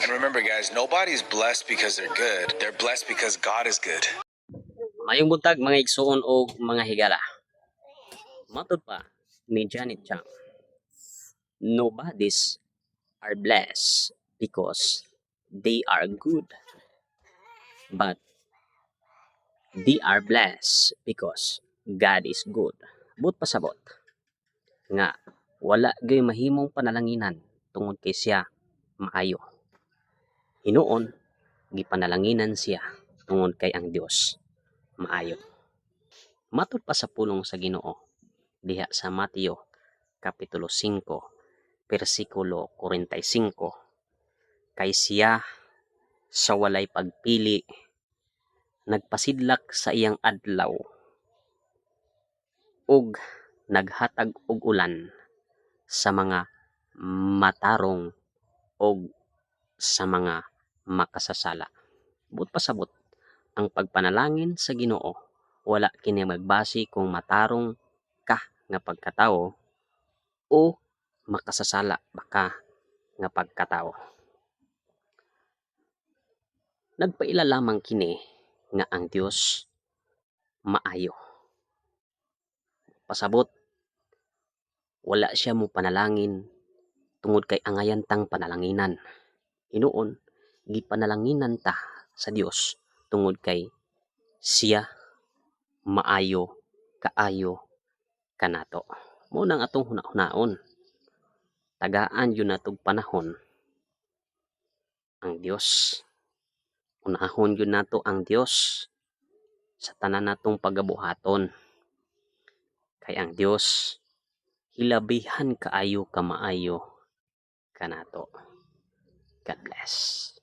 And remember, guys, nobody's blessed because they're good. They're blessed because God is good. Mayong buntag mga igsoon o mga higala. Matod pa ni Janet Chang, nobody's are blessed because they are good, but they are blessed because God is good. But pasabot nga wala gay mahimong panalanginan tungod kay siya maayo. Hinuon gipanalanginan siya tungod kay ang Dios maayo. Matod pa sa pulong sa Ginoo diha sa Mateo kapitulo 5 bersikulo 45, kay siya sa walay pagpili nagpasidlak sa iyang adlaw ug naghatag og ulan sa mga matarong ug sa mga makasasala. But pasabot ang pagpanalangin sa Ginoo wala kini magbase kung matarong ka nga pagkatawo o makasasala baka nga pagkatawo. Nagpaila lamang kini nga ang Dios maayo. Pasabot wala siya mo panalangin tungod kay angayan tang panalanginan. Hinuon gipanalanginan ta sa Dios tungod kay siya maayo kaayo kanato. Mao nang atong hunahunahon. Tagaan yun natog panahon ang Dios. Unahon yun nato ang Dios sa tanan natong pagabuhaton. Kay ang Dios hilabihan kaayo kamaayo kanato. God bless.